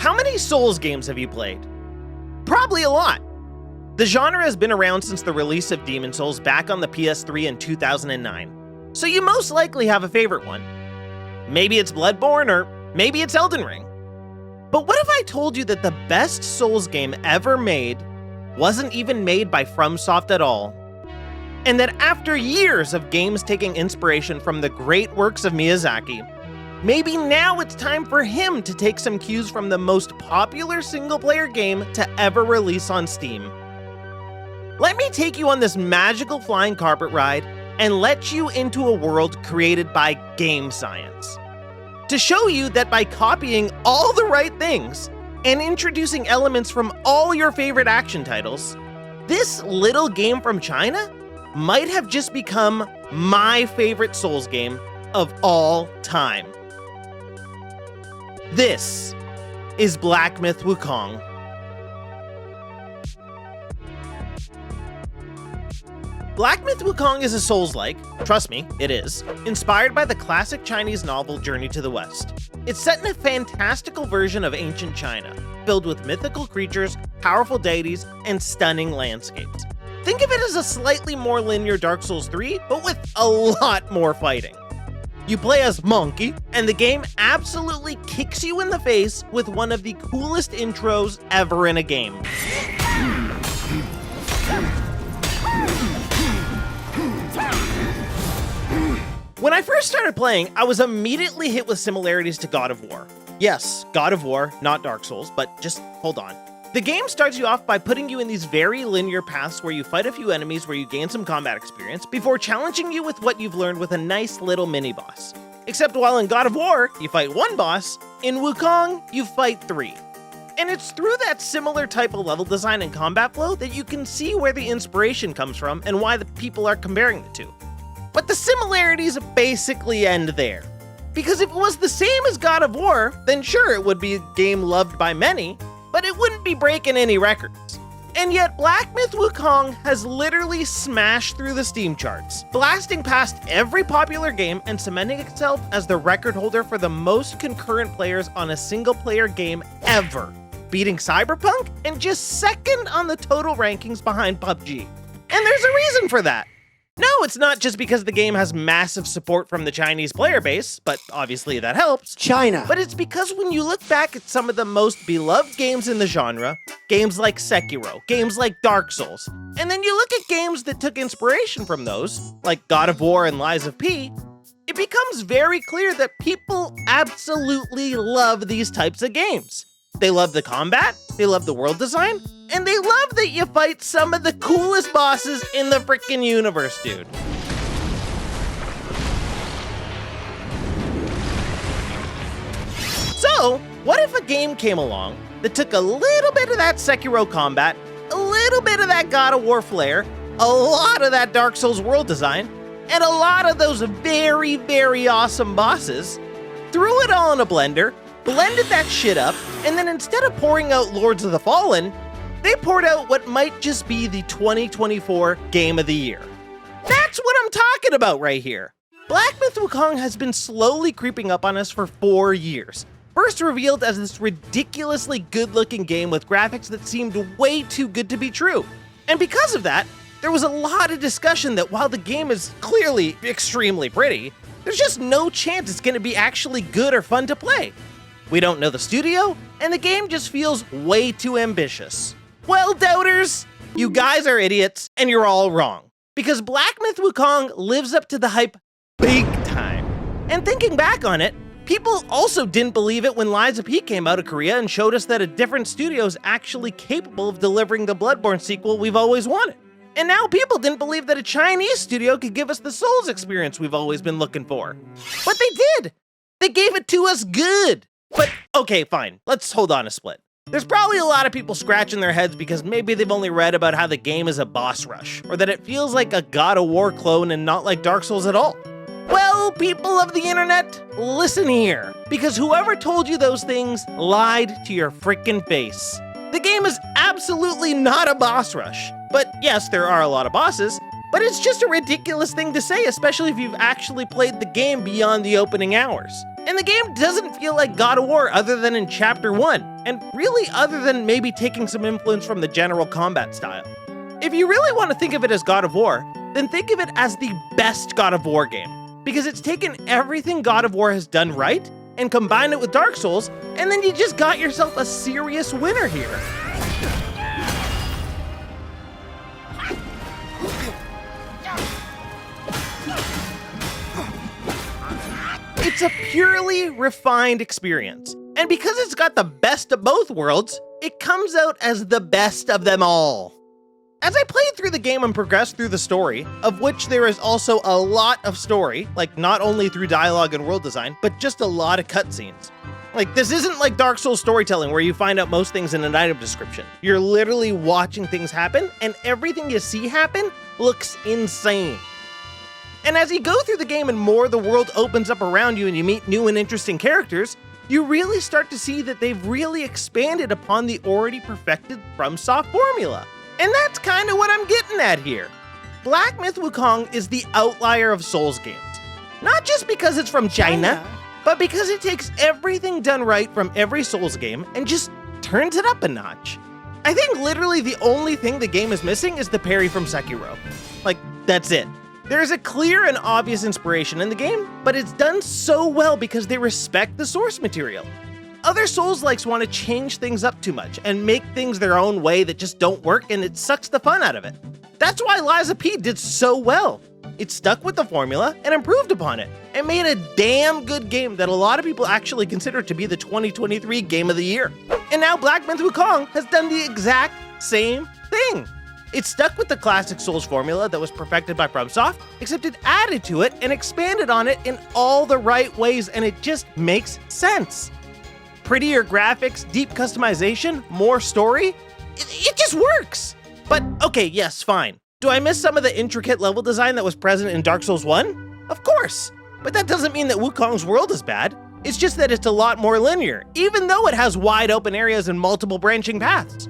How many Souls games have you played? Probably a lot. The genre has been around since the release of Demon Souls back on the PS3 in 2009, so you most likely have a favorite one. Maybe it's Bloodborne, or maybe it's Elden Ring. But what if I told you that the best Souls game ever made wasn't even made by FromSoft at all? And that after years of games taking inspiration from the great works of Miyazaki, maybe now it's time for him to take some cues from the most popular single-player game to ever release on Steam. Let me take you on this magical flying carpet ride and let you into a world created by game science. To show you that by copying all the right things and introducing elements from all your favorite action titles, this little game from China might have just become my favorite Souls game of all time. This is Black Myth Wukong. Black Myth Wukong is a Souls-like, trust me, it is, inspired by the classic Chinese novel Journey to the West. It's set in a fantastical version of ancient China, filled with mythical creatures, powerful deities, and stunning landscapes. Think of it as a slightly more linear Dark Souls 3, but with a lot more fighting. You play as Monkey, and the game absolutely kicks you in the face with one of the coolest intros ever in a game. When I first started playing, I was immediately hit with similarities to God of War. Yes, God of War, not Dark Souls, but just hold on. The game starts you off by putting you in these very linear paths where you fight a few enemies where you gain some combat experience before challenging you with what you've learned with a nice little mini-boss. Except while in God of War, you fight one boss, in Wukong, you fight 3. And it's through that similar type of level design and combat flow that you can see where the inspiration comes from and why the people are comparing the two. But the similarities basically end there. Because if it was the same as God of War, then sure, it would be a game loved by many, but it wouldn't be breaking any records. And yet Black Myth Wukong has literally smashed through the Steam charts, blasting past every popular game and cementing itself as the record holder for the most concurrent players on a single-player game ever, beating Cyberpunk and just second on the total rankings behind PUBG. And there's a reason for that. No, it's not just because the game has massive support from the Chinese player base, but obviously that helps. China. But it's because when you look back at some of the most beloved games in the genre, games like Sekiro, games like Dark Souls, and then you look at games that took inspiration from those, like God of War and Lies of P, it becomes very clear that people absolutely love these types of games. They love the combat, they love the world design, and they love that you fight some of the coolest bosses in the frickin' universe, dude. So, what if a game came along that took a little bit of that Sekiro combat, a little bit of that God of War flair, a lot of that Dark Souls world design, and a lot of those very, very awesome bosses, threw it all in a blender, blended that shit up, and then instead of pouring out Lords of the Fallen, they poured out what might just be the 2024 Game of the Year. That's what I'm talking about right here. Black Myth Wukong has been slowly creeping up on us for 4 years. First revealed as this ridiculously good-looking game with graphics that seemed way too good to be true. And because of that, there was a lot of discussion that while the game is clearly extremely pretty, there's just no chance it's going to be actually good or fun to play. We don't know the studio, and the game just feels way too ambitious. Well, doubters, you guys are idiots, and you're all wrong. Because Black Myth Wukong lives up to the hype big time. And thinking back on it, people also didn't believe it when Lies of P came out of Korea and showed us that a different studio is actually capable of delivering the Bloodborne sequel we've always wanted. And now people didn't believe that a Chinese studio could give us the Souls experience we've always been looking for. But they did! They gave it to us good! But, okay, fine, let's hold on a split. There's probably a lot of people scratching their heads because maybe they've only read about how the game is a boss rush, or that it feels like a God of War clone and not like Dark Souls at all. Well, people of the internet, listen here, because whoever told you those things lied to your frickin' face. The game is absolutely not a boss rush, but yes, there are a lot of bosses, But it's just a ridiculous thing to say, especially if you've actually played the game beyond the opening hours. And the game doesn't feel like God of War other than in Chapter 1, and really other than maybe taking some influence from the general combat style. If you really want to think of it as God of War, then think of it as the best God of War game, because it's taken everything God of War has done right and combined it with Dark Souls, and then you just got yourself a serious winner here. It's a purely refined experience, and because it's got the best of both worlds, it comes out as the best of them all. As I played through the game and progressed through the story, of which there is also a lot of story, like not only through dialogue and world design, but just a lot of cutscenes. Like, this isn't like Dark Souls storytelling where you find out most things in an item description. You're literally watching things happen, and everything you see happen looks insane. And as you go through the game and more of the world opens up around you and you meet new and interesting characters, you really start to see that they've really expanded upon the already perfected FromSoft formula. And that's kind of what I'm getting at here. Black Myth Wukong is the outlier of Souls games. Not just because it's from China, but because it takes everything done right from every Souls game and just turns it up a notch. I think literally the only thing the game is missing is the parry from Sekiro. Like, that's it. There is a clear and obvious inspiration in the game, but it's done so well because they respect the source material. Other Soulslikes want to change things up too much and make things their own way that just don't work, and it sucks the fun out of it. That's why Liza P did so well. It stuck with the formula and improved upon it, and made a damn good game that a lot of people actually consider to be the 2023 Game of the Year. And now Black Myth Wukong has done the exact same thing. It stuck with the classic Souls formula that was perfected by FromSoft, except it added to it and expanded on it in all the right ways, and it just makes sense. Prettier graphics, deep customization, more story, it just works. But okay, yes, fine. Do I miss some of the intricate level design that was present in Dark Souls 1? Of course, but that doesn't mean that Wukong's world is bad. It's just that it's a lot more linear, even though it has wide open areas and multiple branching paths.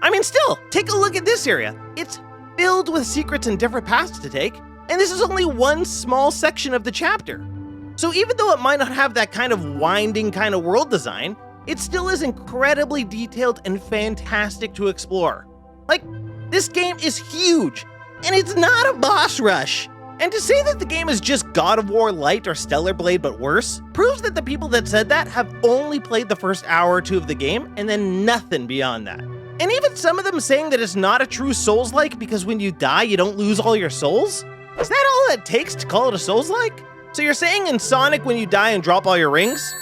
I mean, still, take a look at this area. It's filled with secrets and different paths to take, and this is only one small section of the chapter. So even though it might not have that kind of winding kind of world design, it still is incredibly detailed and fantastic to explore. Like, this game is huge, and it's not a boss rush. And to say that the game is just God of War Light or Stellar Blade but worse, proves that the people that said that have only played the first hour or two of the game, and then nothing beyond that. And even some of them saying that it's not a true Souls-like because when you die, you don't lose all your souls? Is that all it takes to call it a Souls-like? So you're saying in Sonic when you die and drop all your rings?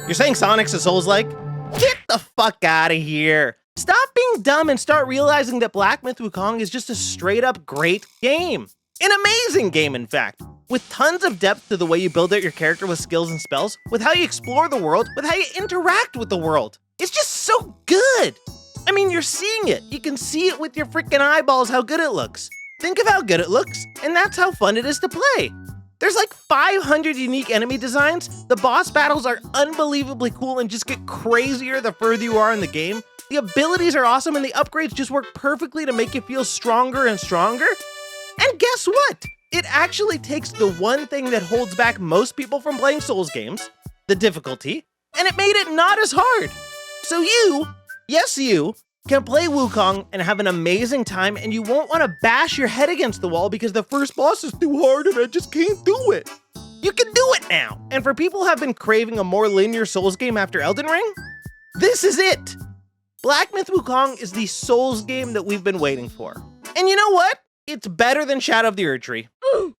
You're saying Sonic's a Souls-like? Get the fuck out of here. Stop being dumb and start realizing that Black Myth Wukong is just a straight-up great game. An amazing game, in fact, with tons of depth to the way you build out your character with skills and spells, with how you explore the world, with how you interact with the world. It's just so good. I mean, you're seeing it. You can see it with your freaking eyeballs how good it looks. Think of how good it looks, and that's how fun it is to play. There's like 500 unique enemy designs. The boss battles are unbelievably cool and just get crazier the further you are in the game. The abilities are awesome, and the upgrades just work perfectly to make you feel stronger and stronger. And guess what? It actually takes the one thing that holds back most people from playing Souls games, the difficulty, and it made it not as hard. So you, yes you, can play Wukong and have an amazing time, and you won't want to bash your head against the wall because the first boss is too hard and I just can't do it. You can do it now. And for people who have been craving a more linear Souls game after Elden Ring, this is it. Black Myth Wukong is the Souls game that we've been waiting for. And you know what? It's better than Shadow of the Erdtree.